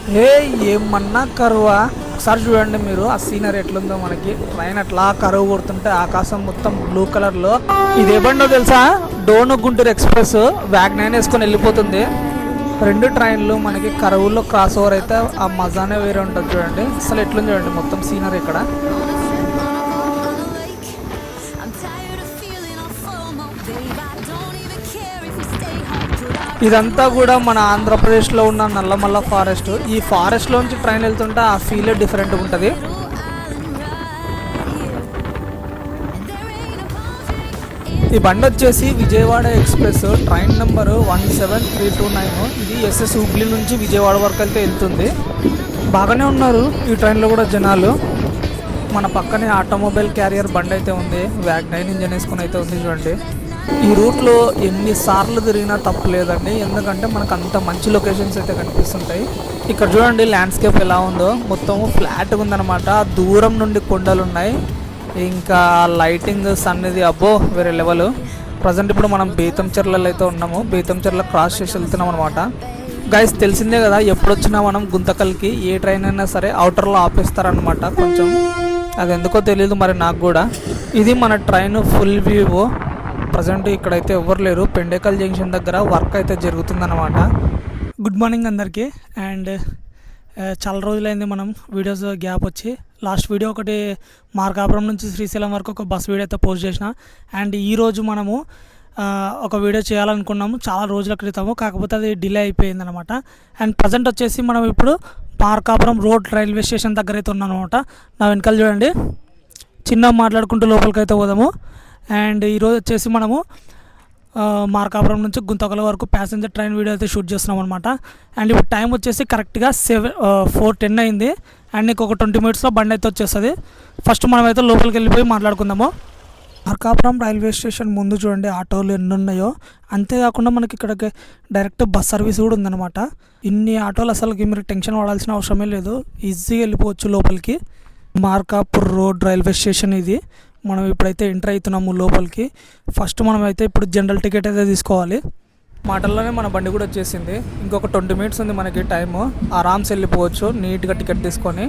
ఏ ఏమన్నా కరువా ఒకసారి చూడండి మీరు ఆ సీనరీ ఎట్లుందో. మనకి ట్రైన్ అట్లా కరువు కొడుతుంటే ఆకాశం మొత్తం బ్లూ కలర్ లో. ఇది ఏ బండో తెలుసా? డోను గుంటూరు ఎక్స్ప్రెస్ వ్యాగ్9 వేసుకొని వెళ్ళిపోతుంది. రెండు ట్రైన్లు మనకి కరువులో క్రాస్ ఓవర్ అయితే ఆ మజానే వేరే ఉంటుంది. చూడండి అసలు ఎట్లుంది చూడండి మొత్తం సీనరీ ఇక్కడ. ఇదంతా కూడా మన ఆంధ్రప్రదేశ్లో ఉన్న నల్లమల్ల ఫారెస్ట్. ఈ ఫారెస్ట్లోంచి ట్రైన్ వెళ్తుంటే ఆ ఫీలే డిఫరెంట్గా ఉంటుంది. ఈ బండి వచ్చేసి విజయవాడ ఎక్స్ప్రెస్ ట్రైన్ నెంబరు 17329. ఇది ఎస్ఎస్ హుబ్లీ నుంచి విజయవాడ వరకు అయితే వెళ్తుంది. బాగానే ఉన్నారు ఈ ట్రైన్లో కూడా జనాలు. మన పక్కనే ఆటోమొబైల్ క్యారియర్ బండి అయితే ఉంది, వ్యాగ్9 ఇంజన్ వేసుకుని అయితే ఉంది. చూడండి ఈ రూట్లో ఎన్నిసార్లు తిరిగినా తప్పు లేదండి, ఎందుకంటే మనకు అంత మంచి లొకేషన్స్ అయితే కనిపిస్తుంటాయి. ఇక్కడ చూడండి ల్యాండ్స్కేప్ ఎలా ఉందో, మొత్తం ఫ్లాట్గా ఉందన్నమాట. దూరం నుండి కొండలు ఉన్నాయి, ఇంకా లైటింగ్ సన్నిధి అబ్బో వేరే లెవెల్. ప్రజెంట్ ఇప్పుడు మనం బేతంచెర్లలో అయితే ఉన్నాము, బేతంచెర్ల క్రాస్ చేసి వెళ్తున్నాం అనమాట. గైస్ తెలిసిందే కదా, ఎప్పుడు వచ్చినా మనం గుంతకల్కి ఏ ట్రైన్ అయినా సరే అవుటర్లో ఆపేస్తారనమాట. కొంచెం అది ఎందుకో తెలియదు మరి నాకు కూడా. ఇది మన ట్రైన్ ఫుల్ వ్యూ. ప్రజెంట్ ఇక్కడైతే ఎవరు లేరు, పెండేకల్ జంక్షన్ దగ్గర వర్క్ అయితే జరుగుతుందన్నమాట. గుడ్ మార్నింగ్ అందరికీ. అండ్ చాలా రోజులైంది మనం వీడియోస్ గ్యాప్ వచ్చి. లాస్ట్ వీడియో ఒకటి మార్కాపురం నుంచి శ్రీశైలం వరకు ఒక బస్ వీడియో అయితే పోస్ట్ చేసిన. అండ్ ఈరోజు మనము ఒక వీడియో చేయాలనుకున్నాము చాలా రోజుల క్రితము, కాకపోతే అది డిలే అయిపోయింది అనమాట. అండ్ ప్రజెంట్ వచ్చేసి మనం ఇప్పుడు మార్కాపురం రోడ్ రైల్వే స్టేషన్ దగ్గర అయితే ఉన్నాం అనమాట. నా వెనకాల చూడండి, చిన్న మాట్లాడుకుంటూ లోపలికి అయితే పోదాము. అండ్ ఈరోజు వచ్చేసి మనము మార్కాపురం నుంచి గుంతకల్ వరకు ప్యాసింజర్ ట్రైన్ వీడియో అయితే షూట్ చేస్తున్నాం అనమాట. అండ్ ఇప్పుడు టైం వచ్చేసి కరెక్ట్గా 4:10 అయింది. అండ్ నీకు ఒక 20 minutesలో బండి అయితే వచ్చేస్తుంది. ఫస్ట్ మనం అయితే లోపలికి వెళ్ళిపోయి మాట్లాడుకుందాము. మార్కాపురం రైల్వే స్టేషన్ ముందు చూడండి ఆటోలు ఎన్ని ఉన్నాయో. అంతేకాకుండా మనకి ఇక్కడ డైరెక్ట్ బస్ సర్వీస్ కూడా ఉందన్నమాట. ఇన్ని ఆటోలు అసలుకి మీరు టెన్షన్ పడాల్సిన అవసరమే లేదు, ఈజీగా వెళ్ళిపోవచ్చు లోపలికి. మార్కాపూర్ రోడ్ రైల్వే స్టేషన్ ఇది. మనం ఇప్పుడైతే ఎంటర్ అవుతున్నాము లోపలికి. ఫస్ట్ మనం అయితే ఇప్పుడు జనరల్ టికెట్ అయితే తీసుకోవాలి. మాటల్లోనే మన బండి కూడా వచ్చేసింది. ఇంకొక 20 minutes ఉంది మనకి టైము, ఆరామ్స్ వెళ్ళిపోవచ్చు నీట్గా టికెట్ తీసుకొని.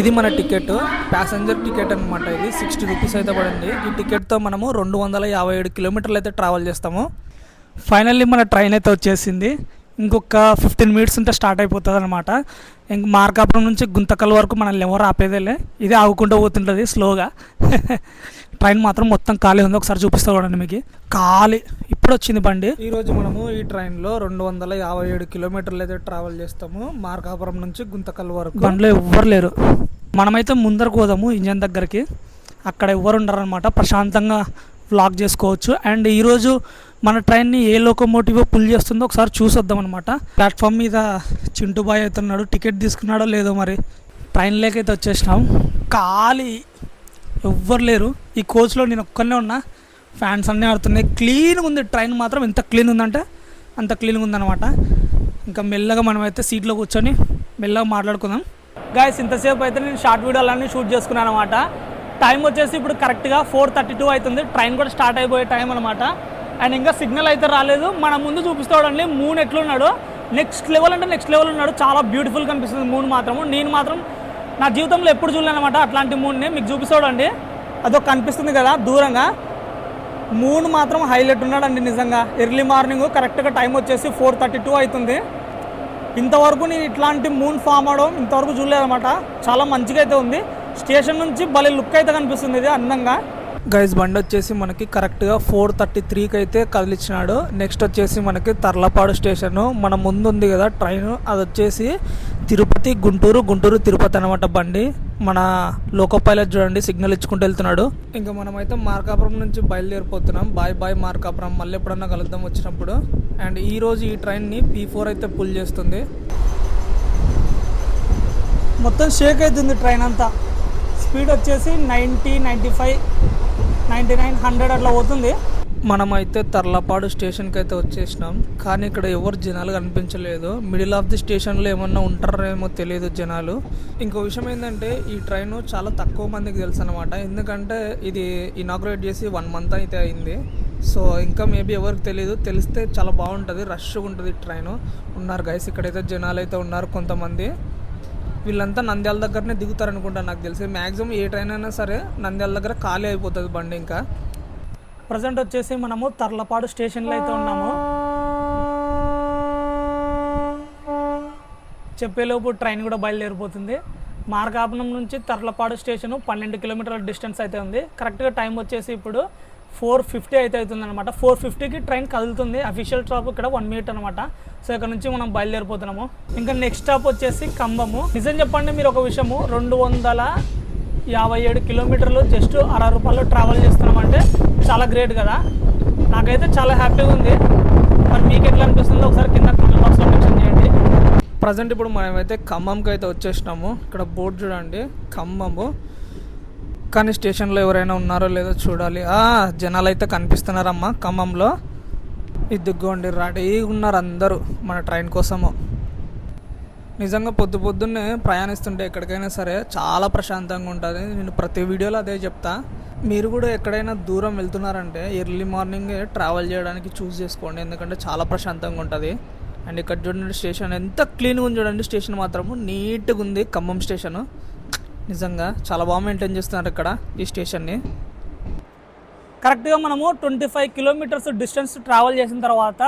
ఇది మన టికెట్, ప్యాసింజర్ టికెట్ అనమాట. ఇది 60 రూపీస్ అయితే పడింది. ఈ టికెట్తో మనము 257 కిలోమీటర్లు అయితే ట్రావెల్ చేస్తాము. ఫైనల్లీ మన ట్రైన్ అయితే వచ్చేసింది. ఇంకొక 15 minutes ఉంటే స్టార్ట్ అయిపోతుంది అనమాట. ఇంక మార్కాపురం నుంచి గుంతకల్ వరకు మనల్ని ఎవరు ఆపేదేలే, ఇదే ఆగుకుంటూ పోతుంటుంది స్లోగా. ట్రైన్ మాత్రం మొత్తం ఖాళీ ఉంది, ఒకసారి చూపిస్తా చూడండి మీకు. ఖాళీ ఇప్పుడు వచ్చింది బండి. ఈరోజు మనము ఈ ట్రైన్లో 257 కిలోమీటర్లు అయితే ట్రావెల్ చేస్తాము మార్కాపురం నుంచి గుంతకల్ వరకు. బండిలో ఎవ్వరు లేరు. మనమైతే ముందరకు పోదాము ఇంజన్ దగ్గరికి, అక్కడ ఎవ్వరు ఉండరనమాట, ప్రశాంతంగా వ్లాగ్ చేసుకోవచ్చు. అండ్ ఈరోజు మన ట్రైన్ని ఏ లోకోమోటివ్ పుల్ చేస్తుందో ఒకసారి చూసొద్దాం అనమాట. ప్లాట్ఫామ్ మీద చింటూ బాయ్ అవుతున్నాడు, టికెట్ తీసుకున్నాడో లేదో మరి. ట్రైన్ లేకైతే వచ్చేసినాం, ఖాళీ ఎవ్వరు లేరు. ఈ కోచ్లో నేను ఒక్కనే ఉన్నా, ఫ్యాన్స్ అన్నీ ఆడుతున్నాయి, క్లీన్గా ఉంది. ట్రైన్ మాత్రం ఎంత క్లీన్ ఉందంటే అంత క్లీన్గా ఉందన్నమాట. ఇంకా మెల్లగా మనమైతే సీట్లో కూర్చొని మెల్లగా మాట్లాడుకుందాం. గాయస్ ఇంతసేపు అయితే నేను షార్ట్ వీడియోలన్నీ షూట్ చేసుకున్నాను అనమాట. టైం వచ్చేసి ఇప్పుడు కరెక్ట్గా 4:32 అవుతుంది. ట్రైన్ కూడా స్టార్ట్ అయిపోయే టైం అనమాట. అండ్ ఇంకా సిగ్నల్ అయితే రాలేదు. మన ముందు చూపిస్తాడండి మూన్ ఎట్లున్నాడు, నెక్స్ట్ లెవెల్ అంటే నెక్స్ట్ లెవెల్ ఉన్నాడు. చాలా బ్యూటిఫుల్ కనిపిస్తుంది మూన్ మాత్రము. నేను మాత్రం నా జీవితంలో ఎప్పుడు చూడలేను అనమాట అట్లాంటి మూన్ని. మీకు చూపిస్తాడండి, అదొక కనిపిస్తుంది కదా దూరంగా, మూన్ మాత్రం హైలైట్ ఉన్నాడండి నిజంగా. ఎర్లీ మార్నింగ్ కరెక్ట్గా టైం వచ్చేసి 4:32 అవుతుంది. ఇంతవరకు నేను ఇట్లాంటి మూన్ ఫామ్ అవడం ఇంతవరకు చూడలేదన్నమాట. చాలా మంచిగా అయితే ఉంది. స్టేషన్ నుంచి భలే లుక్ అయితే కనిపిస్తుంది ఇది అందంగా. గైస్ బండి వచ్చేసి మనకి కరెక్ట్గా 4:33కి అయితే కదిలిచ్చినాడు. నెక్స్ట్ వచ్చేసి మనకి తర్లపాడు స్టేషను మన ముందు ఉంది కదా ట్రైన్, అది వచ్చేసి తిరుపతి గుంటూరు, గుంటూరు తిరుపతి అనమాట బండి. మన లోకో పైలట్ చూడండి సిగ్నల్ ఇచ్చుకుంటూ వెళ్తున్నాడు. ఇంకా మనమైతే మార్కాపురం నుంచి బయలుదేరిపోతున్నాం. బాయ్ బాయ్ మార్కాపురం, మళ్ళీ ఎప్పుడన్నా కలుద్దాం వచ్చినప్పుడు. అండ్ ఈరోజు ఈ ట్రైన్ని P4 అయితే పుల్ చేస్తుంది. మొత్తం షేక్ అవుతుంది ట్రైన్ అంతా. స్పీడ్ వచ్చేసి 90, 95, 99, 100 అట్లా పోతుంది. మనమైతే తర్లపాడు స్టేషన్కి అయితే వచ్చేసినాం, కానీ ఇక్కడ ఎవరు జనాలు కనిపించలేదు. మిడిల్ ఆఫ్ ది స్టేషన్లో ఏమన్నా ఉంటారేమో తెలియదు జనాలు. ఇంకో విషయం ఏంటంటే ఈ ట్రైన్ చాలా తక్కువ మందికి తెలుసు అనమాట, ఎందుకంటే ఇది ఇనాగ్రేట్ చేసి 1 month అయితే అయింది. సో ఇంకా మేబీ ఎవరికి తెలియదు, తెలిస్తే చాలా బాగుంటుంది, రష్గా ఉంటుంది ట్రైన్. ఉన్నారు గైస్ ఇక్కడైతే జనాలు అయితే ఉన్నారు కొంతమంది. వీళ్ళంతా నంద్యాల దగ్గరనే దిగుతారు అనుకుంటా నాకు తెలిసి. మ్యాక్సిమం ఏ ట్రైన్ అయినా సరే నంద్యాల దగ్గర ఖాళీ అయిపోతుంది బండి. ఇంకా ప్రజెంట్ వచ్చేసి మనము తర్లపాడు స్టేషన్లో అయితే ఉన్నాము. చెప్పేలోపు ట్రైన్ కూడా బయలుదేరిపోతుంది. మార్కాపురం నుంచి తర్లపాడు స్టేషను 12 కిలోమీటర్ల డిస్టెన్స్ అయితే ఉంది. కరెక్ట్గా టైం వచ్చేసి ఇప్పుడు 4:50 అయితే అవుతుంది అనమాట. 4:50కి ట్రైన్ కదులుతుంది. అఫీషియల్ స్టాప్ ఇక్కడ 1 మినిట్ అనమాట. సో ఇక్కడ నుంచి మనం బయలుదేరిపోతున్నాము. ఇంకా నెక్స్ట్ స్టాప్ వచ్చేసి ఖమ్మము. నిజం చెప్పండి మీరు ఒక విషయము, 257 కిలోమీటర్లు జస్ట్ 60 రూపాయలు ట్రావెల్ చేస్తున్నామంటే చాలా గ్రేట్ కదా. నాకైతే చాలా హ్యాపీగా ఉంది. మరి మీకు ఎట్లా అనిపిస్తుందో ఒకసారి కింద కామెంట్ బాక్స్లో మెన్షన్ చేయండి. ప్రజెంట్ ఇప్పుడు మనమైతే ఖమ్మంకి అయితే వచ్చేసినాము. ఇక్కడ బోర్డు చూడండి, ఖమ్మము. కానీ స్టేషన్లో ఎవరైనా ఉన్నారో లేదో చూడాలి. జనాలు అయితే కనిపిస్తున్నారమ్మా ఖమ్మంలో. ఇదిగోండి రెడీగా ఉన్నారు అందరూ మన ట్రైన్ కోసము. నిజంగా పొద్దున్నే ప్రయాణిస్తుంటే ఎక్కడికైనా సరే చాలా ప్రశాంతంగా ఉంటుంది. నేను ప్రతి వీడియోలో అదే చెప్తా. మీరు కూడా ఎక్కడైనా దూరం వెళ్తున్నారంటే ఎర్లీ మార్నింగ్ ట్రావెల్ చేయడానికి చూస్ చేసుకోండి, ఎందుకంటే చాలా ప్రశాంతంగా ఉంటుంది. అండ్ ఇక్కడ చూడండి స్టేషన్ ఎంత క్లీన్గా ఉంది చూడండి. స్టేషన్ మాత్రము నీట్గా ఉంది. ఖమ్మం స్టేషను నిజంగా చాలా బాగా మెయింటైన్ చేస్తున్నారు ఇక్కడ ఈ స్టేషన్ని. కరెక్ట్గా మనము 25 కిలోమీటర్స్ డిస్టెన్స్ ట్రావెల్ చేసిన తర్వాత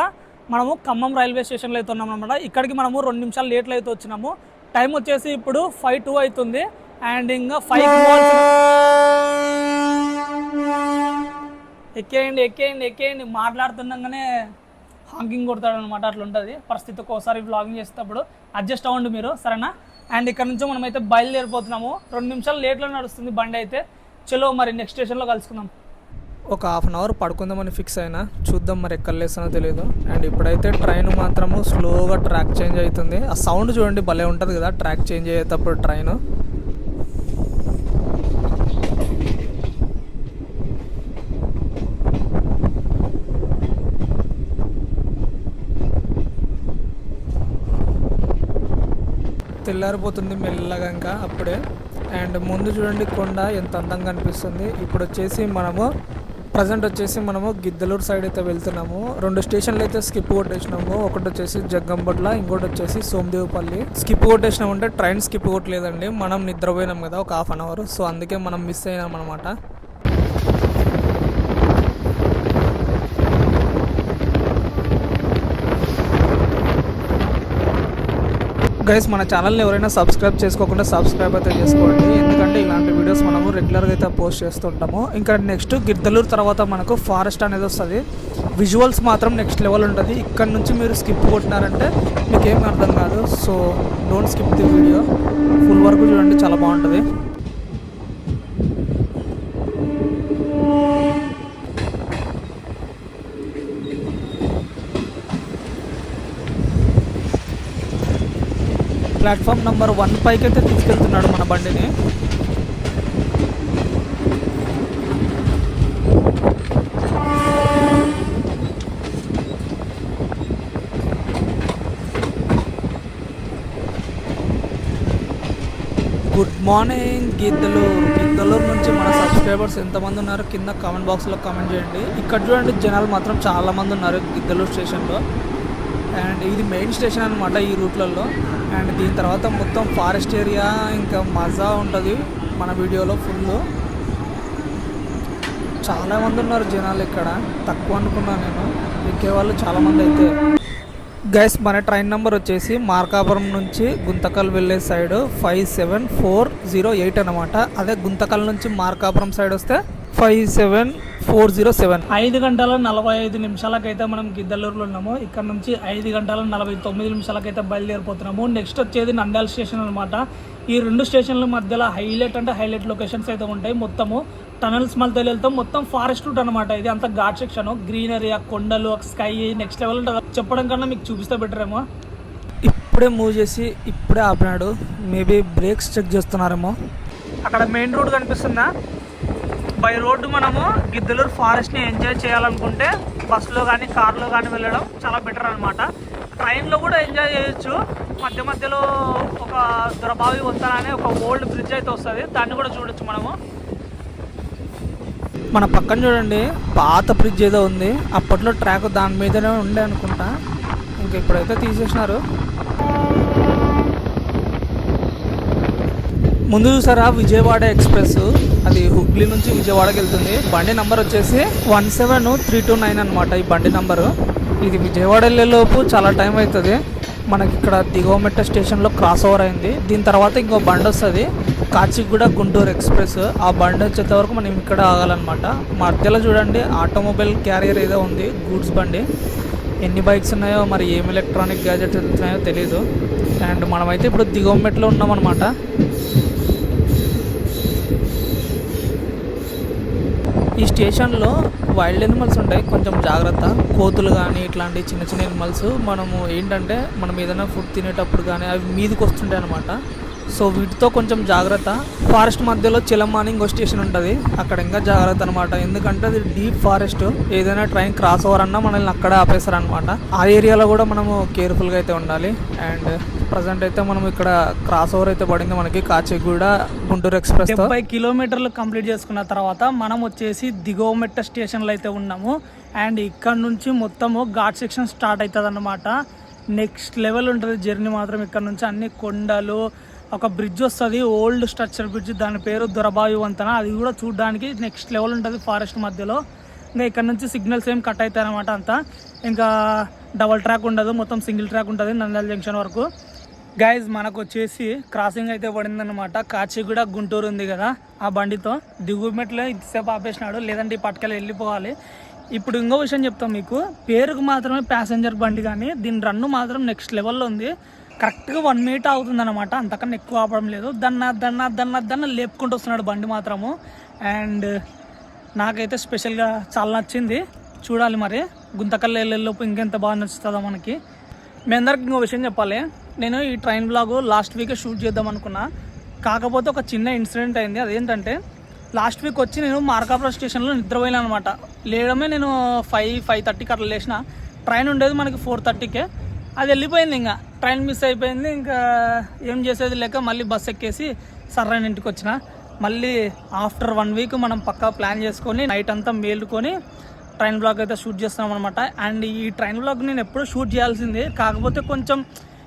మనము ఖమ్మం రైల్వే స్టేషన్లో అయితే ఉన్నాం అనమాట. ఇక్కడికి మనము 2 నిమిషాలు లేట్లో అయితే వచ్చినాము. టైం వచ్చేసి ఇప్పుడు 5:02 అవుతుంది. అండ్ ఇంకా 5 ఎక్కేయండి మాట్లాడుతుండగానే హాంకింగ్ కొడతాడు అనమాట. అట్లా ఉంటుంది పరిస్థితి. ఒక్కోసారి వ్లాగింగ్ చేసేటప్పుడు అడ్జస్ట్ అవ్వండి మీరు, సరేనా. అండ్ ఇక్కడ నుంచి మనం అయితే బయలుదేరిపోతున్నాము. 2 నిమిషాలు లేట్లో నడుస్తుంది బండి అయితే. చలో మరి నెక్స్ట్ స్టేషన్లో కలుసుకుందాం. ఒక హాఫ్ అన్ అవర్ పడుకుందామని ఫిక్స్ అయినా, చూద్దాం మరి ఎక్కడ లేస్తానో తెలియదు. అండ్ ఇప్పుడైతే ట్రైన్ మాత్రము స్లోగా ట్రాక్ చేంజ్ అవుతుంది. ఆ సౌండ్ చూడండి భలే ఉంటుంది కదా ట్రాక్ చేంజ్ అయ్యేటప్పుడు ట్రైన్. తెల్లారిపోతుంది మెల్లగా ఇంకా అప్పుడే. అండ్ ముందు చూడండి కొండ ఎంత అందంగా అనిపిస్తుంది. ఇప్పుడు వచ్చేసి ప్రజెంట్ వచ్చేసి మనము గిద్దలూరు సైడ్ అయితే వెళ్తున్నాము. 2 స్టేషన్లు అయితే స్కిప్ కొట్టేసినాము. ఒకటి వచ్చేసి జగ్గంపట్ల, ఇంకోటి వచ్చేసి సోమదేవపల్లి. స్కిప్ కొట్టేసినామంటే ట్రైన్ స్కిప్ కొట్టలేదండి, మనం నిద్రపోయినాం కదా ఒక హాఫ్ అన్ అవర్. సో అందుకే మనం మిస్ అయినాం అనమాట. గైస్ మన ఛానల్ని ఎవరైనా సబ్స్క్రైబ్ చేసుకోకుండా సబ్స్క్రైబ్ అయితే చేసుకోండి, ఎందుకంటే ఇలాంటి వీడియోస్ మనము రెగ్యులర్గా అయితే పోస్ట్ చేస్తుంటాము. ఇంకా నెక్స్ట్ గిద్దలూరు తర్వాత మనకు ఫారెస్ట్ అనేది వస్తుంది. విజువల్స్ మాత్రం నెక్స్ట్ లెవెల్ ఉంటుంది. ఇక్కడ నుంచి మీరు స్కిప్ కొట్టినారంటే మీకు ఏం అర్థం కాదు. So don't skip the video, full వరకు చూడండి, చాలా బాగుంటుంది. ప్లాట్ఫామ్ నెంబర్ 1 పైకి అయితే తీసుకెళ్తున్నాడు మన బండిని. గుడ్ మార్నింగ్ గిద్దలూరు నుంచి మన సబ్స్క్రైబర్స్ ఎంతమంది ఉన్నారు కింద కామెంట్ బాక్స్లో కామెంట్ చేయండి. ఇక్కడ చూడండి జనాలు మాత్రం చాలామంది ఉన్నారు గిద్దలూరు స్టేషన్లో. అండ్ ఇది మెయిన్ స్టేషన్ అనమాట ఈ రూట్లలో. అండ్ దీని తర్వాత మొత్తం ఫారెస్ట్ ఏరియా, ఇంకా మజా ఉంటుంది మన వీడియోలో ఫుల్. చాలామంది ఉన్నారు జనాలు ఇక్కడ, తక్కువ అనుకున్నాను నేను, ఎక్కేవాళ్ళు చాలామంది అయితే. గైస్ మన ట్రైన్ నెంబర్ వచ్చేసి మార్కాపురం నుంచి గుంతకల్ వెళ్ళే సైడ్ 57408 అనమాట. అదే గుంతకల్ నుంచి మార్కాపురం సైడ్ వస్తే 57407. 5 గంటల 45 నిమిషాలకైతే మనం గిద్దలూరులో ఉన్నాము. ఇక్కడ నుంచి 5 గంటల 49 నిమిషాలకైతే బయలుదేరిపోతున్నాము. నెక్స్ట్ వచ్చేది నంద్యాల స్టేషన్ అనమాట. ఈ 2 స్టేషన్ల మధ్యలో హైలైట్ లొకేషన్స్ అయితే ఉంటాయి. మొత్తము టనల్స్ మళ్ళీ వెళ్తాం. మొత్తం ఫారెస్ట్ రూట్ అనమాట. ఇది అంతా ఘాట్ సెక్షన్, గ్రీనరీ, కొండలు, స్కై నెక్స్ట్ లెవెల్ ఉంటుంది. చెప్పడం కన్నా మీకు చూపిస్తే బెటర్ ఏమో. ఇప్పుడే మూవ్ చేసి ఇప్పుడే ఆపినాడు, మేబీ బ్రేక్స్ చెక్ చేస్తున్నారేమో. అక్కడ మెయిన్ రోడ్ కనిపిస్తుందా? బై రోడ్డు మనము గిద్దలూరు ఫారెస్ట్ని ఎంజాయ్ చేయాలనుకుంటే బస్సులో కానీ కార్లో కానీ వెళ్ళడం చాలా బెటర్ అనమాట. ట్రైన్లో కూడా ఎంజాయ్ చేయొచ్చు. మధ్యలో ఒక దొరబావి వంతెన అనే ఒక ఓల్డ్ బ్రిడ్జ్ అయితే వస్తుంది, దాన్ని కూడా చూడొచ్చు మనము. మన పక్కన చూడండి పాత బ్రిడ్జ్ ఏదో ఉంది, అప్పట్లో ట్రాక్ దాని మీదనే ఉండే అనుకుంటా, ఇంకా ఇప్పుడైతే తీసేసినారు. ముందు చూసారా విజయవాడ ఎక్స్ప్రెస్, అది హుబ్లీ నుంచి విజయవాడకి వెళ్తుంది. బండి నెంబర్ వచ్చేసి 17329 అనమాట ఈ బండి నెంబరు. ఇది విజయవాడ వెళ్ళేలోపు చాలా టైం అవుతుంది. మనకి ఇక్కడ దిగువమెట్ట స్టేషన్లో క్రాస్ ఓవర్ అయింది. దీని తర్వాత ఇంకో బండి వస్తుంది కాచిగూడ గుంటూరు ఎక్స్ప్రెస్. ఆ బండి వచ్చేంత వరకు మనం ఇక్కడ ఆగాలన్నమాట. మధ్యలో చూడండి ఆటోమొబైల్ క్యారియర్ ఏదో ఉంది, గూడ్స్ బండి. ఎన్ని బైక్స్ ఉన్నాయో మరి ఏం ఎలక్ట్రానిక్ గ్యాజెట్స్ వెళ్తున్నాయో తెలీదు. అండ్ మనమైతే ఇప్పుడు దిగువమెట్లో ఉన్నామన్నమాట. ఈ స్టేషన్లో వైల్డ్ ఎనిమల్స్ ఉంటాయి, కొంచెం జాగ్రత్త. కోతులు కానీ ఇట్లాంటి చిన్న చిన్న ఎనిమల్స్ మనము ఏంటంటే మనం ఏదైనా ఫుడ్ తినేటప్పుడు కానీ అవి మీదకి వస్తుంటాయి అనమాట. సో వీటితో కొంచెం జాగ్రత్త. ఫారెస్ట్ మధ్యలో చిలమాని ఇంకో స్టేషన్ ఉంటుంది, అక్కడ ఇంకా జాగ్రత్త అనమాట. ఎందుకంటే అది డీప్ ఫారెస్ట్, ఏదైనా ట్రైన్ క్రాస్ ఓవర్ అన్నా మనల్ని అక్కడే ఆపేస్తారు అనమాట. ఆ ఏరియాలో కూడా మనము కేర్ఫుల్గా అయితే ఉండాలి. అండ్ ప్రజెంట్ అయితే మనం ఇక్కడ క్రాస్ ఓవర్ అయితే పడింది మనకి కాచిగూడ గుంటూరు ఎక్స్ప్రెస్. 70 కిలోమీటర్లు కంప్లీట్ చేసుకున్న తర్వాత మనం వచ్చేసి దిగువమెట్ట స్టేషన్లో అయితే ఉన్నాము. అండ్ ఇక్కడ నుంచి మొత్తము ఘాట్ సెక్షన్ స్టార్ట్ అవుతుంది అన్నమాట. నెక్స్ట్ లెవెల్ ఉంటుంది జర్నీ మాత్రం. ఇక్కడ నుంచి అన్ని కొండలు, ఒక బ్రిడ్జ్ వస్తుంది, ఓల్డ్ స్ట్రక్చర్ బ్రిడ్జ్, దాని పేరు దొరబావి వంతెన. అది కూడా చూడడానికి నెక్స్ట్ లెవెల్ ఉంటుంది ఫారెస్ట్ మధ్యలో. ఇంకా ఇక్కడ నుంచి సిగ్నల్స్ ఏం కట్ అవుతాయి అనమాట. అంతా ఇంకా డబల్ ట్రాక్ ఉండదు, మొత్తం సింగిల్ ట్రాక్ ఉంటుంది నంద్యాల జంక్షన్ వరకు. గైజ్ మనకు వచ్చేసి క్రాసింగ్ అయితే పడిందనమాట. కాచిగూడ గుంటూరు ఉంది కదా, ఆ బండితో దిగుమెట్లో ఇంతసేపు ఆపేసినాడు, లేదంటే పట్టుకెళ్ళి వెళ్ళిపోవాలి. ఇప్పుడు ఇంకో విషయం చెప్తాం మీకు, పేరుకు మాత్రమే ప్యాసింజర్ బండి, కానీ దీని రన్ను మాత్రం నెక్స్ట్ లెవెల్లో ఉంది. కరెక్ట్గా 1 మినిట్ అవుతుంది అనమాట, అంతకన్నా ఎక్కువ ఆపడం లేదు. దన్న లేపుకుంటూ వస్తున్నాడు బండి మాత్రము. అండ్ నాకైతే స్పెషల్గా చాలా నచ్చింది. చూడాలి మరి గుంతకల్ వెళ్ళేలోపు ఇంకెంత బాగా నచ్చుతుందో మనకి. మీ అందరికి ఇంకో విషయం చెప్పాలి, నేను ఈ ట్రైన్ బ్లాగ్ లాస్ట్ వీకే షూట్ చేద్దాం అనుకున్నా, కాకపోతే ఒక చిన్న ఇన్సిడెంట్ అయింది. అదేంటంటే లాస్ట్ వీక్ వచ్చి నేను మార్కాపురం స్టేషన్లో నిద్రపోయాను అనమాట. లేడమే నేను 5:30కి అట్లా లేచిన. ట్రైన్ ఉండేది మనకి 4:30కే, అది వెళ్ళిపోయింది. ఇంకా ట్రైన్ మిస్ అయిపోయింది. ఇంకా ఏం చేసేది లేక మళ్ళీ బస్ ఎక్కేసి సర్రైన ఇంటికి వచ్చిన. మళ్ళీ ఆఫ్టర్ 1 వీక్ మనం పక్కా ప్లాన్ చేసుకొని నైట్ అంతా మేలుకొని ట్రైన్ బ్లాగ్ అయితే షూట్ చేస్తున్నాం అనమాట. అండ్ ఈ ట్రైన్ బ్లాగ్ నేను ఎప్పుడూ షూట్ చేయాల్సింది, కాకపోతే కొంచెం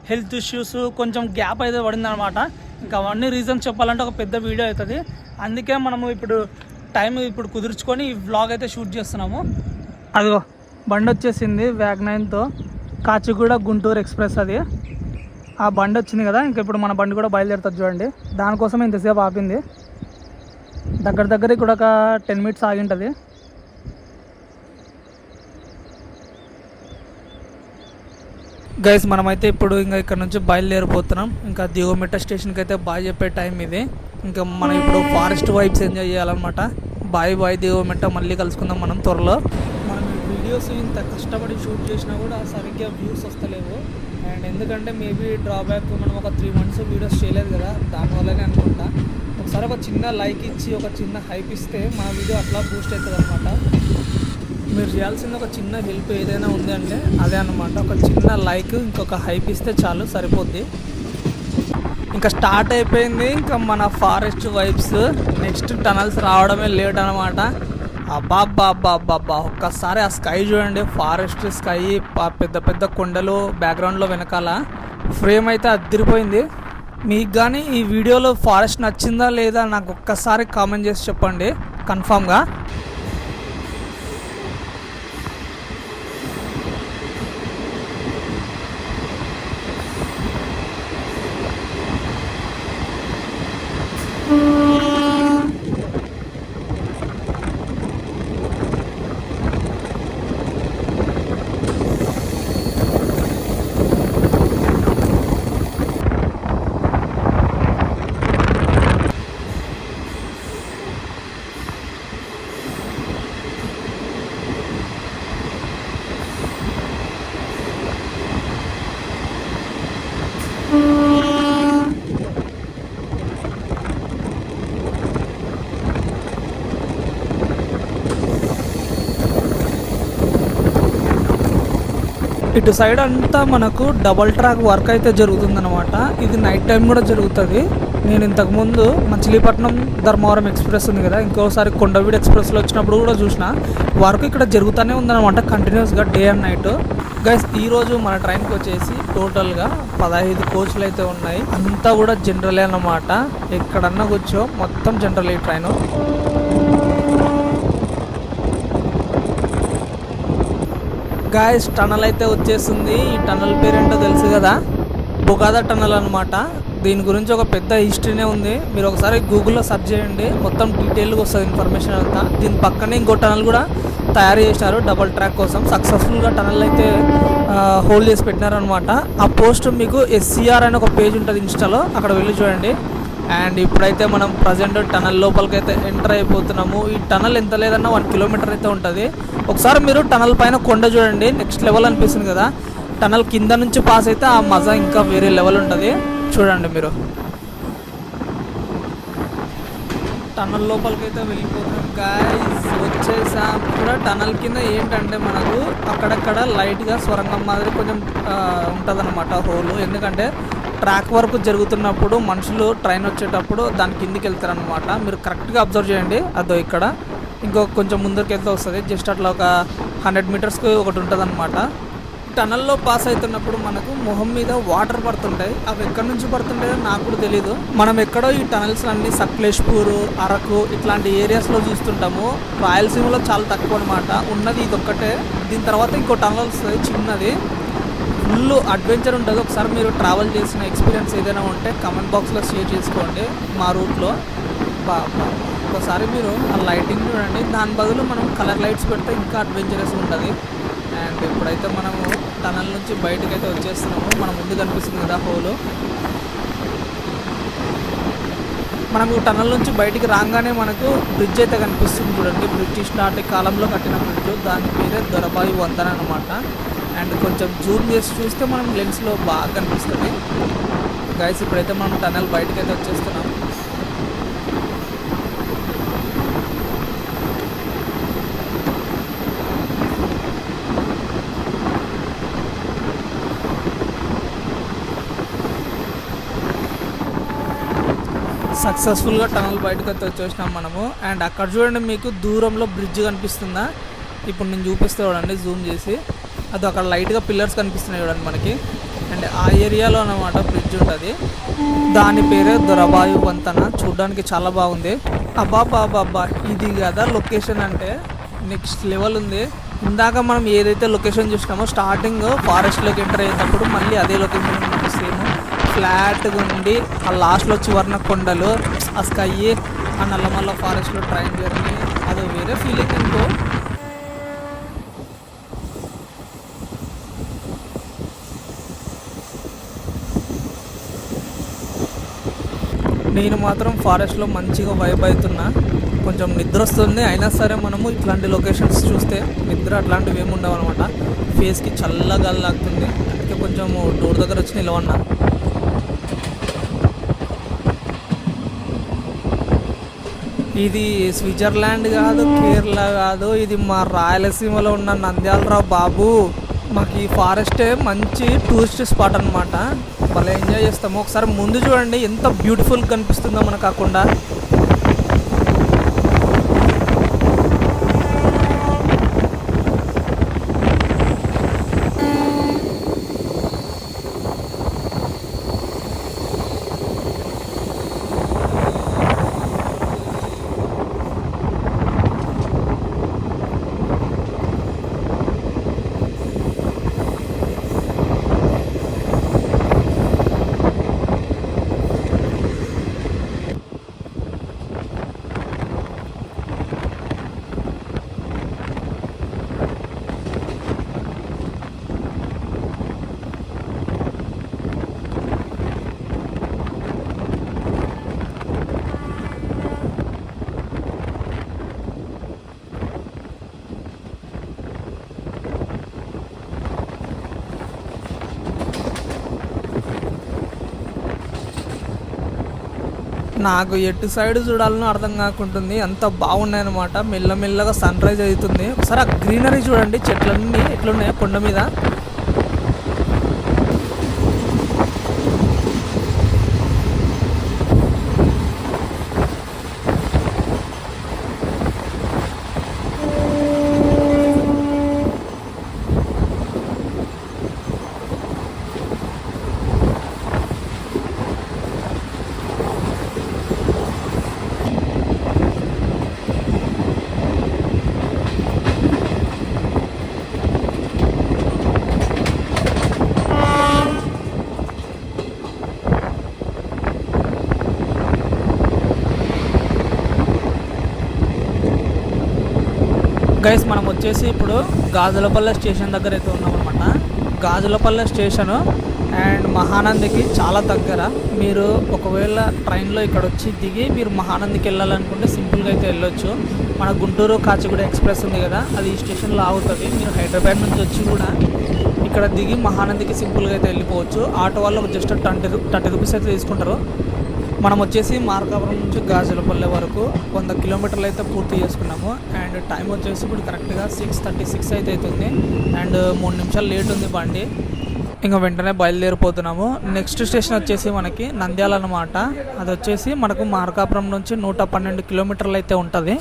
హెల్త్ ఇష్యూస్, కొంచెం గ్యాప్ అయితే పడింది అనమాట. ఇంకా అవన్నీ రీజన్స్ చెప్పాలంటే ఒక పెద్ద వీడియో అవుతుంది. అందుకే మనము ఇప్పుడు టైం కుదుర్చుకొని ఈ వ్లాగ్ అయితే షూట్ చేస్తున్నాము. అదిగో బండి వచ్చేసింది వ్యాగ్నైన్తో, కాచిగూడ గుంటూరు ఎక్స్ప్రెస్. అది ఆ బండి వచ్చింది కదా, ఇంకా ఇప్పుడు మన బండి కూడా బయలుదేరుతుంది చూడండి. దానికోసం ఇంతసేపు ఆపింది. దగ్గర ఇక్కడ ఒక 10 మినిట్స్ ఆగింటుంది. గైస్ మనమైతే ఇప్పుడు ఇంకా ఇక్కడ నుంచి బయలుదేరిపోతున్నాం. ఇంకా దిగువమెట్ట స్టేషన్కి అయితే బాయ్ చెప్పే టైం ఇది. ఇంకా మనం ఇప్పుడు ఫారెస్ట్ వైబ్స్ ఎంజాయ్ చేయాలన్నమాట. బాయ్ దిగువమెట్ట, మళ్ళీ కలుసుకుందాం మనం త్వరలో. మనం వీడియోస్ ఇంత కష్టపడి షూట్ చేసినా కూడా సరిగ్గా వ్యూస్ వస్తలేవు. అండ్ ఎందుకంటే మేబీ డ్రాబ్యాక్, మనం ఒక 3 మంత్స్ వీడియోస్ చేయలేదు కదా, దానివల్లనే అనుకుంటా. ఒకసారి ఒక చిన్న లైక్ ఇచ్చి ఒక చిన్న హైప్ ఇస్తే మా వీడియో అట్లా బూస్ట్ అవుతుంది అనమాట. మీరు చేయాల్సింది ఒక చిన్న హెల్ప్ ఏదైనా ఉంది అంటే అదే అనమాట, ఒక చిన్న లైక్, ఇంకొక హైప్ ఇస్తే చాలు, సరిపోద్ది. ఇంకా స్టార్ట్ అయిపోయింది ఇంకా మన ఫారెస్ట్ వైబ్స్. నెక్స్ట్ టనల్స్ రావడమే లేట్ అనమాట. అబ్బా ఒక్కసారి ఆ స్కై చూడండి, ఫారెస్ట్ స్కై, పెద్ద పెద్ద కొండలు బ్యాక్గ్రౌండ్లో వెనకాల. ఫ్రేమ్ అయితే అదిరిపోయింది. మీకు కానీ ఈ వీడియోలో ఫారెస్ట్ నచ్చిందా లేదా నాకు ఒక్కసారి కామెంట్ చేసి చెప్పండి కన్ఫామ్గా. ఇటు సైడ్ అంతా మనకు డబల్ ట్రాక్ వర్క్ అయితే జరుగుతుందన్నమాట. ఇది నైట్ టైం కూడా జరుగుతుంది. నేను ఇంతకుముందు మచిలీపట్నం ధర్మవరం ఎక్స్ప్రెస్ ఉంది కదా, ఇంకోసారి కొండవీడు ఎక్స్ప్రెస్లో వచ్చినప్పుడు కూడా చూసిన వరకు ఇక్కడ జరుగుతూనే ఉందన్నమాట కంటిన్యూస్గా డే అండ్ నైట్. గైస్ ఈరోజు మన ట్రైన్కి వచ్చేసి టోటల్గా 15 కోచ్లు అయితే ఉన్నాయి. అంతా కూడా జనరలే అన్నమాట. ఎక్కడన్నా కూర్చో మొత్తం జనరల్ ఈ ట్రైను. గాయస్ టనల్ అయితే వచ్చేస్తుంది. ఈ టనల్ పేరేంటో తెలుసు కదా, బొగాదా టనల్ అనమాట. దీని గురించి ఒక పెద్ద హిస్టరీనే ఉంది. మీరు ఒకసారి గూగుల్లో సెర్చ్ చేయండి, మొత్తం డీటెయిల్గా వస్తుంది ఇన్ఫర్మేషన్ అంతా. దీని పక్కనే ఇంకో టనల్ కూడా తయారు చేశారు డబల్ ట్రాక్ కోసం. సక్సెస్ఫుల్గా టనల్ అయితే హోల్డ్ చేసి పెట్టినారనమాట. ఆ పోస్ట్ మీకు SCR అని ఒక పేజ్ ఉంటుంది ఇన్స్టాలో, అక్కడ వెళ్ళి చూడండి. అండ్ ఇప్పుడైతే మనం ప్రజెంట్ టనల్ లోపలికైతే ఎంటర్ అయిపోతున్నాము. ఈ టనల్ ఎంత లేదన్నా 1 కిలోమీటర్ అయితే ఉంటుంది. ఒకసారి మీరు టనల్ పైన కొండ చూడండి, నెక్స్ట్ లెవెల్ అనిపిస్తుంది కదా. టనల్ కింద నుంచి పాస్ అయితే ఆ మజా ఇంకా వేరే లెవెల్ ఉంటుంది. చూడండి మీరు. టనల్ లోపలికైతే వెళ్ళిపోతాం గాయ్స్, వచ్చేసాం కూడా. టనల్ కింద ఏంటంటే మనకు అక్కడక్కడ లైట్గా స్వరంగం మాదిరి కొంచెం ఉంటుందన్నమాట హోలు. ఎందుకంటే ట్రాక్ వర్క్ జరుగుతున్నప్పుడు మనుషులు ట్రైన్ వచ్చేటప్పుడు దాని కిందికి వెళ్తారనమాట. మీరు కరెక్ట్గా అబ్జర్వ్ చేయండి. అదో ఇక్కడ ఇంకో కొంచెం ముందరికి వెళ్తే వస్తుంది. జస్ట్ అట్లా ఒక 100 మీటర్స్కి ఒకటి ఉంటుంది అనమాట. టనల్లో పాస్ అవుతున్నప్పుడు మనకు మొహం మీద వాటర్ పడుతుంటాయి. అవి ఎక్కడి నుంచి పడుతుంటాయో నాకు కూడా తెలీదు. మనం ఎక్కడో ఈ టనల్స్ అన్ని సక్లేష్పూర్, అరకు ఇట్లాంటి ఏరియాస్లో చూస్తుంటాము. రాయలసీమలో చాలా తక్కువ అనమాట. ఉన్నది ఇదొక్కటే. దీని తర్వాత ఇంకో టనల్ వస్తుంది చిన్నది. ఫుల్ అడ్వెంచర్ ఉంటుంది. ఒకసారి మీరు ట్రావెల్ చేసిన ఎక్స్పీరియన్స్ ఏదైనా ఉంటే కమెంట్ బాక్స్లో షేర్ చేసుకోండి. మా రూట్లో ఒకసారి మీరు ఆ లైటింగ్ చూడండి. దాని బదులు మనం కలర్ లైట్స్ పెడితే ఇంకా అడ్వెంచరస్ ఉంటుంది. అండ్ ఇప్పుడైతే మనము టనల్ నుంచి బయటకు అయితే వచ్చేస్తున్నాము. మన ముందు కనిపిస్తుంది కదా హోలు. మనకు టనల్ నుంచి బయటికి రాగానే మనకు బ్రిడ్జ్ అయితే కనిపిస్తుంది చూడండి. బ్రిటిష్ నాటి కాలంలో కట్టిన బ్రిడ్జ్, దాని పేరే దొరబాయి వంతెన అనమాట. అండ్ కొంచెం జూమ్ చేసి చూస్తే మనం లెన్స్లో బాగా కనిపిస్తుంది. గైస్ ఇప్పుడైతే మనం టనల్ బయటకు అయితే వచ్చేస్తున్నాం. సక్సెస్ఫుల్గా టనల్ బయటకు అయితే వచ్చేసినాం మనము. అండ్ అక్కడ చూడండి, మీకు దూరంలో బ్రిడ్జ్ కనిపిస్తుందా? ఇప్పుడు నేను చూపిస్తే చూడండి జూమ్ చేసి. అది అక్కడ లైట్గా పిల్లర్స్ కనిపిస్తున్నాయి చూడండి మనకి. అండ్ ఆ ఏరియాలో అన్నమాట బ్రిడ్జ్ ఉంటుంది. దాని పేరే దొరబాయి వంతెన. చూడడానికి చాలా బాగుంది. అబ్బాబ్బా, ఇది కదా లొకేషన్ అంటే నెక్స్ట్ లెవెల్ ఉంది. ఇందాక మనం ఏదైతే లొకేషన్ చూసినామో స్టార్టింగ్ ఫారెస్ట్లోకి ఎంటర్ అయ్యేటప్పుడు మళ్ళీ అదే లొకేషన్ మనకి సేమ్ ఫ్లాట్గా ఉండి, ఆ లాస్ట్లో చివరన కొండలు, ఆ స్కై, ఆ నల్లమల్ల ఫారెస్ట్లో ట్రైన్ జర్నీ, అది వేరే ఫీలింగ్ అనుకో. నేను మాత్రం ఫారెస్ట్లో మంచిగా వైబ్ అవుతున్నా. కొంచెం నిద్ర వస్తుంది, అయినా సరే మనము ఇట్లాంటి లొకేషన్స్ చూస్తే నిద్ర అట్లాంటివి ఏమి ఉండవు అనమాట. ఫేస్కి చల్లగా లాగుతుంది. అందుకే కొంచెం డోర్ దగ్గర వచ్చి నిలవన్నా. ఇది స్విట్జర్లాండ్ కాదు, కేరళ కాదు, ఇది మా రాయలసీమలో ఉన్న నంద్యాలరా బాబు. మాకు ఈ ఫారెస్టే మంచి టూరిస్ట్ స్పాట్ అనమాట. భలే ఎంజాయ్ చేస్తాము. ఒకసారి ముందు చూడండి ఎంత బ్యూటిఫుల్ కనిపిస్తుందో మనకు కాకుండా. నాకు ఎటు సైడ్ చూడాలనో అర్థం కాకుంటుంది. అంత బాగున్నాయన్నమాట. మెల్లమెల్లగా సన్ రైజ్ అవుతుంది. ఒకసారి ఆ గ్రీనరీ చూడండి, చెట్లన్నీ ఎట్లున్నాయో కొండ మీద. గైస్ మనం వచ్చేసి ఇప్పుడు గాజులపల్లె స్టేషన్ దగ్గర అయితే ఉన్నామన్నమాట. గాజులపల్లె స్టేషను అండ్ మహానందికి చాలా దగ్గర. మీరు ఒకవేళ ట్రైన్లో ఇక్కడ వచ్చి దిగి మీరు మహానందికి వెళ్ళాలనుకుంటే సింపుల్గా అయితే వెళ్ళొచ్చు. మన గుంటూరు కాచిగూడ ఎక్స్ప్రెస్ ఉంది కదా, అది ఈ స్టేషన్లో ఆగుతుంది. మీరు హైదరాబాద్ నుంచి వచ్చి కూడా ఇక్కడ దిగి మహానందికి సింపుల్గా అయితే వెళ్ళిపోవచ్చు. ఆటో వాళ్ళు జస్ట్ 30 రూపీస్ అయితే తీసుకుంటారు. మనం వచ్చేసి మార్కాపురం నుంచి గాజులపల్లె వరకు 100 కిలోమీటర్లు అయితే పూర్తి చేసుకున్నాము. అండ్ టైం వచ్చేసి ఇప్పుడు కరెక్ట్గా 6:36 అయితే అవుతుంది. అండ్ 3 నిమిషాలు లేట్ ఉంది బండి. ఇంకా వెంటనే బయలుదేరిపోతున్నాము. నెక్స్ట్ స్టేషన్ వచ్చేసి మనకి నంద్యాల అనమాట. అది వచ్చేసి మనకు మార్కాపురం నుంచి 112 కిలోమీటర్లు అయితే ఉంటుంది.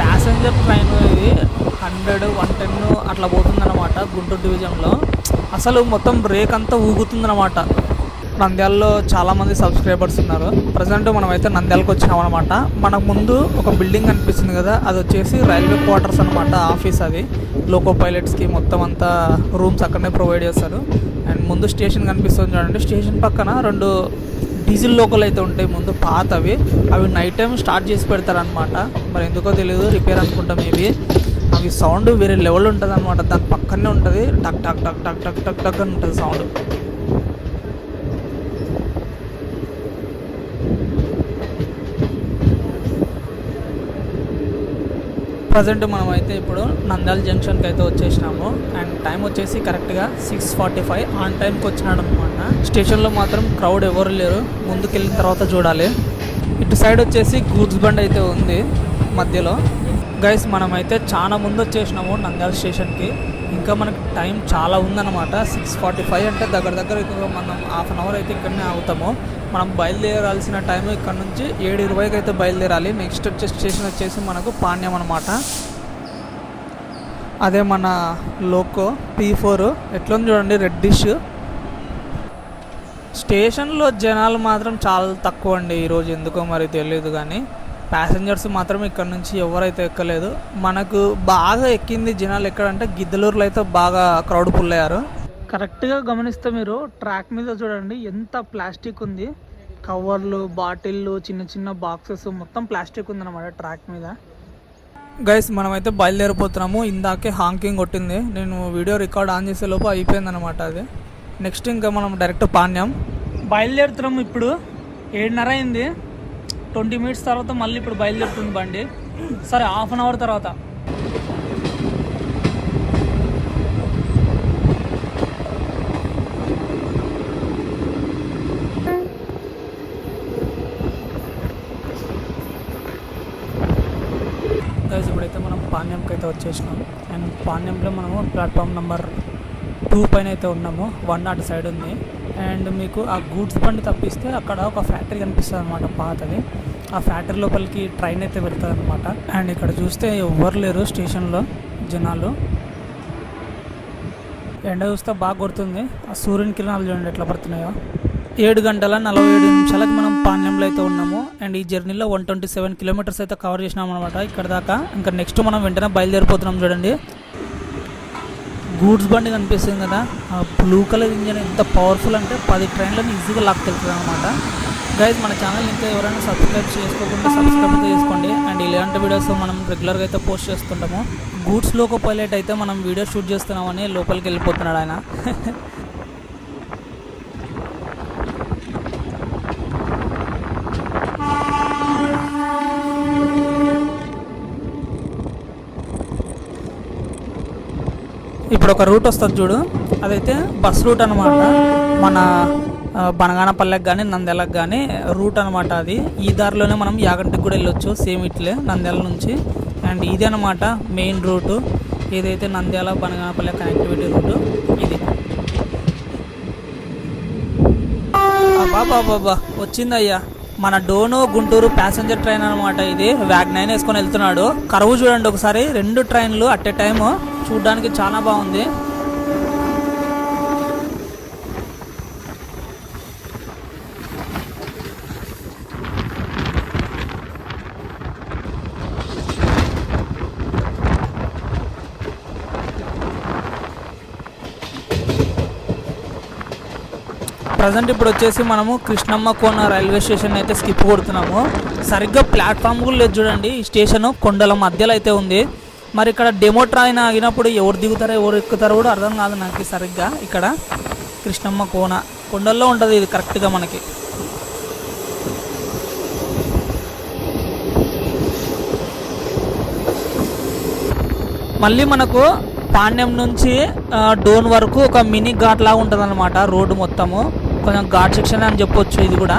ప్యాసింజర్ ట్రైన్ ఇది 100, 110 అట్లా పోతుందన్నమాట గుంటూరు డివిజన్లో. అసలు మొత్తం బ్రేక్ అంతా ఊగుతుందన్నమాట. నంద్యాలలో చాలామంది సబ్స్క్రైబర్స్ ఉన్నారు. ప్రజెంట్ మనమైతే నంద్యాలకు వచ్చినాం అనమాట. మనకు ముందు ఒక బిల్డింగ్ కనిపిస్తుంది కదా, అది వచ్చేసి రైల్వే క్వార్టర్స్ అనమాట, ఆఫీస్. అది లోకో పైలట్స్కి మొత్తం అంతా రూమ్స్ అక్కడనే ప్రొవైడ్ చేస్తారు. అండ్ ముందు స్టేషన్ కనిపిస్తుంది చూడండి. స్టేషన్ పక్కన 2 డీజిల్ లోకల్ అయితే ఉంటాయి ముందు, పాతవి. అవి నైట్ టైం స్టార్ట్ చేసి పెడతారనమాట. మరి ఎందుకో తెలియదు, రిపేర్ అనుకుంటాం ఇవి. అవి సౌండ్ వేరే లెవెల్ ఉంటుంది అనమాట. దాని పక్కనే ఉంటుంది, టక్ టక్ టక్ టక్ టక్ టక్ టక్ అని ఉంటుంది సౌండ్. ప్రజెంట్ మనం అయితే ఇప్పుడు నంద్యాల జంక్షన్కి అయితే వచ్చేసినాము. అండ్ టైం వచ్చేసి కరెక్ట్గా 6:45 ఆన్ టైంకి వచ్చినాడు అనమాట. స్టేషన్లో మాత్రం క్రౌడ్ ఎవరు లేరు, ముందుకెళ్ళిన తర్వాత చూడాలి. ఇటు సైడ్ వచ్చేసి గూడ్స్ బండ్ అయితే ఉంది మధ్యలో. గైస్ మనమైతే చాలా ముందు వచ్చేసినాము నంద్యాల స్టేషన్కి. ఇంకా మనకి టైం చాలా ఉందన్నమాట. 6:45 అంటే దగ్గర మనం హాఫ్ అన్ అవర్ అయితే ఇక్కడనే ఆగుతాము. మనం బయలుదేరాల్సిన టైం ఇక్కడ నుంచి 7:20కి అయితే బయలుదేరాలి. నెక్స్ట్ స్టేషన్ వచ్చేసి మనకు పాణ్యం అనమాట. అదే మన లోకో P4 ఎట్లుంది చూడండి, రెడ్డిష్. స్టేషన్లో జనాలు మాత్రం చాలా తక్కువ అండి ఈరోజు, ఎందుకో మరి తెలియదు. కానీ ప్యాసింజర్స్ మాత్రం ఇక్కడ నుంచి ఎవరైతే ఎక్కలేదు. మనకు బాగా ఎక్కింది జనాలు ఎక్కడంటే గిద్దలూరులో అయితే బాగా క్రౌడ్ ఫుల్ అయ్యారు. కరెక్ట్గా గమనిస్తే మీరు ట్రాక్ మీద చూడండి ఎంత ప్లాస్టిక్ ఉంది. కవర్లు, బాటిళ్ళు, చిన్న చిన్న బాక్సెస్ మొత్తం ప్లాస్టిక్ ఉందన్నమాట ట్రాక్ మీద. గైస్ మనమైతే బయలుదేరిపోతున్నాము. ఇందాకే హాంకింగ్ కొట్టింది, నేను వీడియో రికార్డ్ ఆన్ చేసే లోపు అయిపోయిందనమాట అది. నెక్స్ట్ ఇంకా మనం డైరెక్ట్ పాణ్యం బయలుదేరుతున్నాము. ఇప్పుడు 7:30 అయింది. 20 మినిట్స్ తర్వాత మళ్ళీ ఇప్పుడు బయలుదేరుతుంది బండి. సరే, హాఫ్ అన్ అవర్ తర్వాత. గైస్ ఇప్పుడైతే మనం పాణ్యంకి అయితే వచ్చేసినాం. అండ్ పాణ్యంలో మనము ప్లాట్ఫామ్ నెంబర్ 2 పైన అయితే ఉన్నాము. 1 అటు సైడ్ ఉంది. అండ్ మీకు ఆ గూడ్స్ బండి తప్పిస్తే అక్కడ ఒక ఫ్యాక్టరీ కనిపిస్తుంది అనమాట, పాతది. ఆ ఫ్యాక్టరీ లోపలికి ట్రైన్ అయితే వెళ్తుంది అనమాట. అండ్ ఇక్కడ చూస్తే ఎవ్వరు లేరు స్టేషన్లో జనాలు. ఎండ చూస్తే బాగా కొడుతుంది. ఆ సూర్యుని కిరణాలు చూడండి ఎట్లా పడుతున్నాయో. 7:47 మనం పాణ్యంలో అయితే ఉన్నాము. అండ్ ఈ జర్నీలో 127 కిలోమీటర్స్ అయితే కవర్ చేసినాం అనమాట ఇక్కడ దాకా. ఇంకా నెక్స్ట్ మనం వెంటనే బయలుదేరిపోతున్నాం. చూడండి గూడ్స్ బండి కనిపిస్తుంది కదా, ఆ బ్లూ కలర్ ఇంజన్ ఎంత పవర్ఫుల్ అంటే 10 ట్రైన్లను ఈజీగా లాక్కెళ్తుంది అనమాట. గైజ్ మన ఛానల్ ఇంకా ఎవరైనా సబ్స్క్రైబ్ చేసుకోకుండా సబ్స్క్రైబ్ అయితే చేసుకోండి. అండ్ ఇలాంటి వీడియోస్ మనం రెగ్యులర్గా అయితే పోస్ట్ చేస్తుంటాము. గూడ్స్ లోకో పైలట్ అయితే మనం వీడియో షూట్ చేస్తున్నామని లోపలికి వెళ్ళిపోతున్నాడు ఆయన. ఇప్పుడు ఒక రూట్ వస్తుంది చూడు, అదైతే బస్ రూట్ అనమాట. మన బనగానపల్లెకి కానీ నంద్యాలకు కానీ రూట్ అనమాట అది. ఈ దారిలోనే మనం యాగంటికి కూడా వెళ్ళొచ్చు, సేమ్ ఇట్లే నంద్యాల నుంచి. అండ్ ఇది అనమాట మెయిన్ రూటు, ఏదైతే నంద్యాల బనగానపల్లె కనెక్టివిటీ రూటు ఇది. బాబా వచ్చిందయ్యా మన డోను గుంటూరు ప్యాసింజర్ ట్రైన్ అనమాట. ఇది WAG9 వేసుకొని వెళ్తున్నాడు. కరువు చూడండి ఒకసారి, 2 ట్రైన్లు అట్ ఏ టైము, చూడడానికి చాలా బాగుంది. ప్రజెంట్ ఇప్పుడు వచ్చేసి మనము కృష్ణమ్మ కోన రైల్వే స్టేషన్ అయితే స్కిప్ కొడుతున్నాము. సరిగ్గా ప్లాట్ఫామ్ కూడా లేదు చూడండి. ఈ స్టేషన్ కొండల మధ్యలో అయితే ఉంది. మరి ఇక్కడ డెమో ట్రైన్ ఆగినప్పుడు ఎవరు దిగుతారో ఎవరు ఎక్కుతారో కూడా అర్థం కాదు నాకు సరిగ్గా. ఇక్కడ కృష్ణమ్మ కోన కొండల్లో ఉంటుంది ఇది కరెక్ట్గా మనకి. మళ్ళీ మనకు పాండ్యం నుంచి డోన్ వరకు ఒక మినీ ఘాట్ లాగా ఉంటుంది అనమాట. రోడ్డు మొత్తము కొంచెం ఘాట్ సెక్షన్ అని చెప్పొచ్చు ఇది కూడా.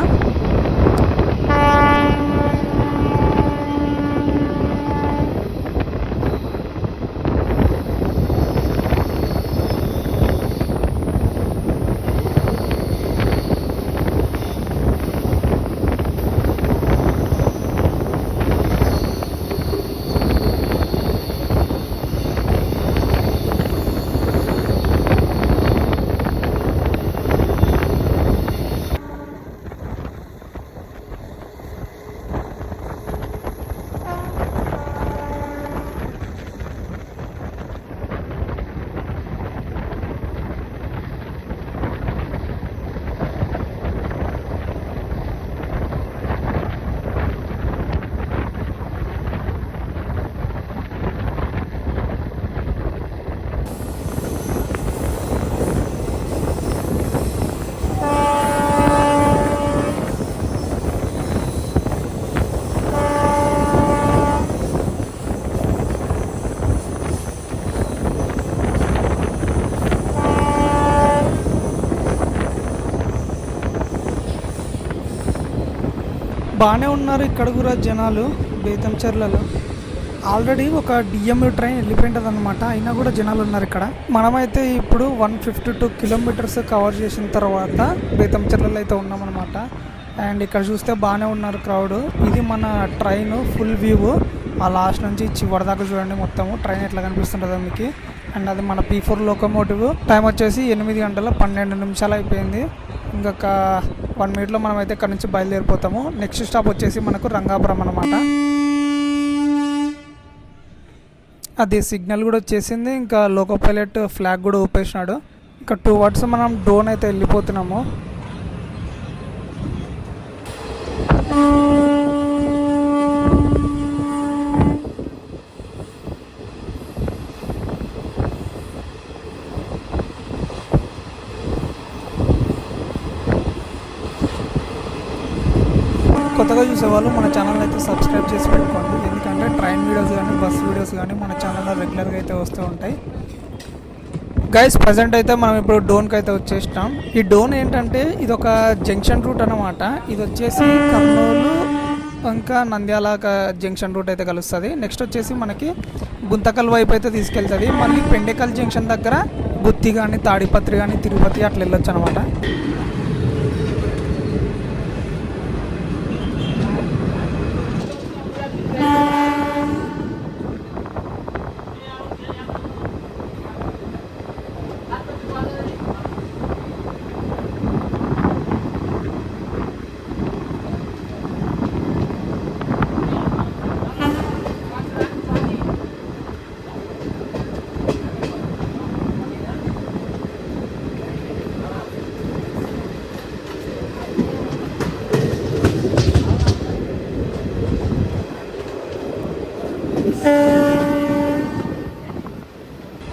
బాగానే ఉన్నారు ఇక్కడ కూడా జనాలు. బేతంచెర్లలో ఆల్రెడీ ఒక డిఎంయూ ట్రైన్ వెళ్ళిపోయింటుంది అనమాట, అయినా కూడా జనాలు ఉన్నారు ఇక్కడ. మనమైతే ఇప్పుడు 152 కిలోమీటర్స్ కవర్ చేసిన తర్వాత బేతంచెర్లలో అయితే ఉన్నామన్నమాట. అండ్ ఇక్కడ చూస్తే బాగానే ఉన్నారు క్రౌడ్. ఇది మన ట్రైన్ ఫుల్ వ్యూ. ఆ లాస్ట్ నుంచి చివరి దాకా చూడండి మొత్తము ట్రైన్ ఎట్లా కనిపిస్తుంటుందో మీకు. అండ్ అది మన P4 లోకోమోటివ్. టైం వచ్చేసి 8 గంటల 12 నిమిషాలు అయిపోయింది. ఇంకొక 1 మినిట్లో మనం అయితే ఇక్కడ నుంచి బయలుదేరిపోతాము. నెక్స్ట్ స్టాప్ వచ్చేసి మనకు రంగాపురం అనమాట. అది సిగ్నల్ కూడా వచ్చేసింది. ఇంకా లోకో పైలట్ ఫ్లాగ్ కూడా ఊపేసినాడు. ఇంకా 2 అవర్స్ మనం డోన్ అయితే వెళ్ళిపోతున్నాము. కొత్తగా చూసేవాళ్ళు మన ఛానల్ అయితే సబ్స్క్రైబ్ చేసి పెట్టుకోండి. ఎందుకంటే ట్రైన్ వీడియోస్ కానీ బస్ వీడియోస్ కానీ మన ఛానల్లో రెగ్యులర్గా అయితే వస్తూ ఉంటాయి. గైస్ ప్రజెంట్ అయితే మనం ఇప్పుడు డోన్కి అయితే వచ్చేసినాం. ఈ డోన్ ఏంటంటే ఇది ఒక జంక్షన్ రూట్ అనమాట. ఇది వచ్చేసి కర్నూలు ఇంకా నంద్యాల జంక్షన్ రూట్ అయితే కలుస్తుంది. నెక్స్ట్ వచ్చేసి మనకి గుంతకల్ వైపు అయితే తీసుకెళ్తుంది. మళ్ళీ పెండెకల్ జంక్షన్ దగ్గర గుత్తి కానీ తాడిపత్రి కానీ తిరుపతి అట్లా వెళ్ళొచ్చు అనమాట.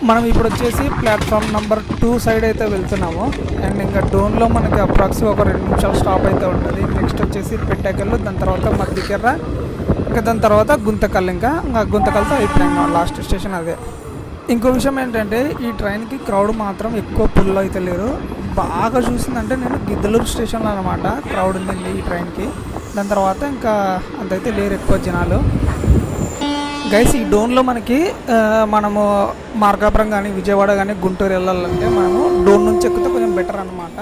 మనం ఇప్పుడు వచ్చేసి ప్లాట్ఫామ్ నెంబర్ 2 సైడ్ అయితే వెళ్తున్నాము. అండ్ ఇంకా డోన్లో మనకి అప్రాక్సిమేట్ ఒక 2 నిమిషాలు స్టాప్ అయితే ఉంటుంది. నెక్స్ట్ వచ్చేసి పెట్టెకల్లు, దాని తర్వాత మద్దికెర్ర, ఇంకా దాని తర్వాత గుంతకల్. ఇంకా గుంతకల్తో అయిపోయాం లాస్ట్ స్టేషన్ అదే. ఇంకో విషయం ఏంటంటే ఈ ట్రైన్కి క్రౌడ్ మాత్రం ఎక్కువ పుల్ అయితే లేరు. బాగా చూసిందంటే నేను గిద్దలూరు స్టేషన్లో అనమాట క్రౌడ్ ఉందండి ఈ ట్రైన్కి. దాని తర్వాత ఇంకా అంతైతే లేరు ఎక్కువ జనాలు. గైస్ ఈ డోన్లో మనకి మనము మార్కాపురం కానీ విజయవాడ కానీ గుంటూరు వెళ్ళాలంటే మనము డోన్ నుంచి ఎక్కితే కొంచెం బెటర్ అనమాట.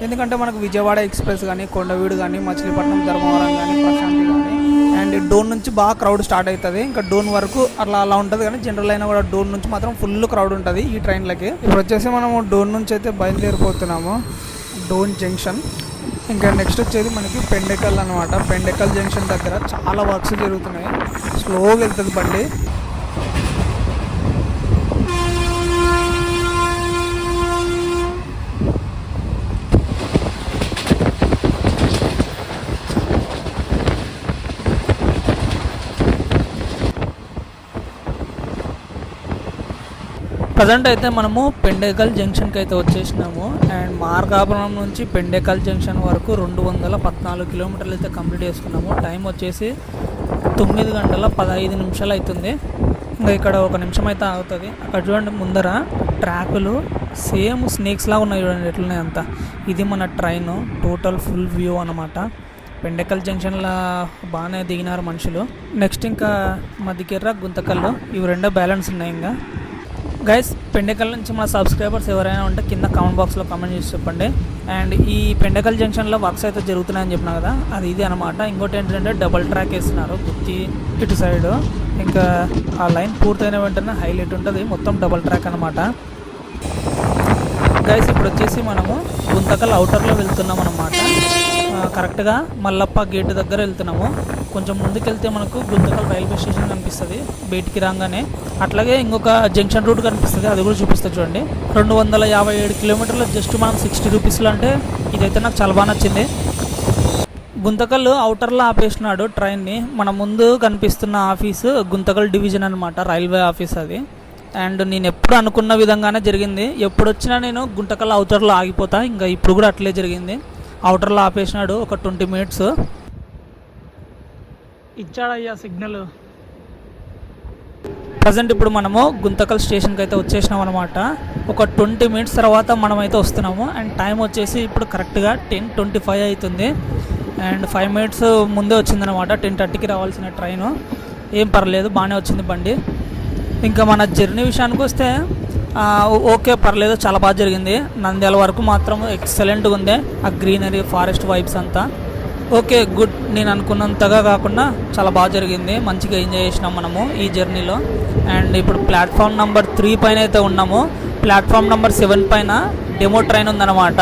ఎందుకంటే మనకు విజయవాడ ఎక్స్ప్రెస్ కానీ కొండవీడు కానీ మచిలీపట్నం ధర్మవరం కానీ ప్రశాంతి కానీ అండ్ డోన్ నుంచి బాగా క్రౌడ్ స్టార్ట్ అవుతుంది. ఇంకా డోన్ వరకు అలా ఉంటుంది. కానీ జనరల్ అయినా కూడా డోన్ నుంచి మాత్రం ఫుల్ క్రౌడ్ ఉంటుంది ఈ ట్రైన్లకి. ఇప్పుడు వచ్చేసి మనము డోన్ నుంచి అయితే బయలుదేరిపోతున్నాము, డోన్ జంక్షన్. ఇంకా నెక్స్ట్ వచ్చేది మనకి పెండెకల్ అనమాట. పెండెకల్ జంక్షన్ దగ్గర చాలా వర్క్స్ జరుగుతున్నాయి. స్లోగా వెళ్తుంది బండి. ప్రజెంట్ అయితే మనము పెండేకల్ జంక్షన్కి అయితే వచ్చేసినాము. అండ్ మార్కాపురం నుంచి పెండేకల్ జంక్షన్ వరకు 214 కిలోమీటర్లు అయితే కంప్లీట్ చేసుకున్నాము. టైం వచ్చేసి 9 గంటల 15 నిమిషాలు అవుతుంది. ఇంకా ఇక్కడ 1 నిమిషం అయితే అవుతుంది. అక్కడ చూడండి ముందర ట్రాకులు సేమ్ స్నేక్స్ లాగా ఉన్నాయి చూడండి ఎట్లున్నాయి అంతా. ఇది మన ట్రైన్ టోటల్ ఫుల్ వ్యూ అనమాట. పెండేకల్ జంక్షన్లో బాగానే దిగినారు మనుషులు. నెక్స్ట్ ఇంకా మధ్యకెర్ర గుంతకల్లు ఇవి రెండో బ్యాలెన్స్ ఉన్నాయి. ఇంకా గైస్ పెండేకల్ నుంచి మన సబ్స్క్రైబర్స్ ఎవరైనా ఉంటే కింద కామెంట్ బాక్స్లో కామెంట్ చేసి చెప్పండి. అండ్ ఈ పెండేకల్ జంక్షన్లో వర్క్స్ అయితే జరుగుతున్నాయని చెప్పినా కదా, అది ఇది అనమాట. ఇంకోటి ఏంటంటే డబుల్ ట్రాక్ వేస్తున్నారు గుత్తి ఇటు సైడ్. ఇంకా ఆ లైన్ పూర్తయిన వెంటనే హైలైట్ ఉంటుంది, మొత్తం డబుల్ ట్రాక్ అనమాట. గైస్ ఇప్పుడు వచ్చేసి మనము గుంతకల్ అవుటర్లో వెళ్తున్నాం అనమాట. కరెక్ట్గా మల్లప్ప గేట్ దగ్గర వెళ్తున్నాము. కొంచెం ముందుకెళ్తే మనకు గుంతకల్ రైల్వే స్టేషన్ కనిపిస్తుంది బయటికి రాగానే. అట్లాగే ఇంకొక జంక్షన్ రూట్ కనిపిస్తుంది, అది కూడా చూపిస్తుంది చూడండి. 257 కిలోమీటర్లు జస్ట్ మనం 60 రూపీస్లో. అంటే ఇదైతే నాకు చాలా బాగా నచ్చింది. గుంతకల్ అవుటర్లో ఆపేసినాడు ట్రైన్ని. మన ముందు కనిపిస్తున్న ఆఫీసు గుంతకల్ డివిజన్ అనమాట, రైల్వే ఆఫీస్ అది. అండ్ నేను ఎప్పుడు అనుకున్న విధంగానే జరిగింది. ఎప్పుడు వచ్చినా నేను గుంతకల్ అవుటర్లో ఆగిపోతా. ఇంకా ఇప్పుడు కూడా అట్లే జరిగింది. అవుటర్లో ఆపేసినాడు ఒక 20 మినిట్స్ ఇచ్చాడయ్యా సిగ్నల్. ప్రజెంట్ ఇప్పుడు మనము గుంతకల్ స్టేషన్కి అయితే వచ్చేసినాం అనమాట. ఒక 20 మినిట్స్ తర్వాత మనమైతే వస్తున్నాము. అండ్ టైం వచ్చేసి ఇప్పుడు కరెక్ట్గా 10:25 అవుతుంది. అండ్ 5 మినిట్స్ ముందే వచ్చిందనమాట. 10:30కి రావాల్సిన ట్రైను. ఏం పర్లేదు, బాగానే వచ్చింది బండి. ఇంకా మన జర్నీ విషయానికి వస్తే ఓకే పర్లేదు, చాలా బాగా జరిగింది. నంద్యాల వరకు మాత్రం ఎక్సలెంట్గా ఉంది. ఆ గ్రీనరీ ఫారెస్ట్ వైబ్స్ అంతా ఓకే గుడ్. నేను అనుకున్నంతగా కాకుండా చాలా బాగా జరిగింది. మంచిగా ఎంజాయ్ చేసినాం మనము ఈ జర్నీలో. అండ్ ఇప్పుడు ప్లాట్ఫామ్ నెంబర్ 3 పైన అయితే ఉన్నాము. ప్లాట్ఫామ్ నెంబర్ 7 పైన డెమో ట్రైన్ ఉందన్నమాట.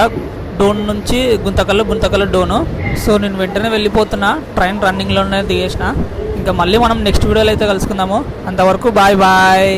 డోన్ నుంచి గుంతకల్ డోను. సో నేను వెంటనే వెళ్ళిపోతున్నా, ట్రైన్ రన్నింగ్లోనే దిగేసిన. ఇంకా మళ్ళీ మనం నెక్స్ట్ వీడియోలో అయితే కలుసుకుందాము. అంతవరకు బాయ్ బాయ్.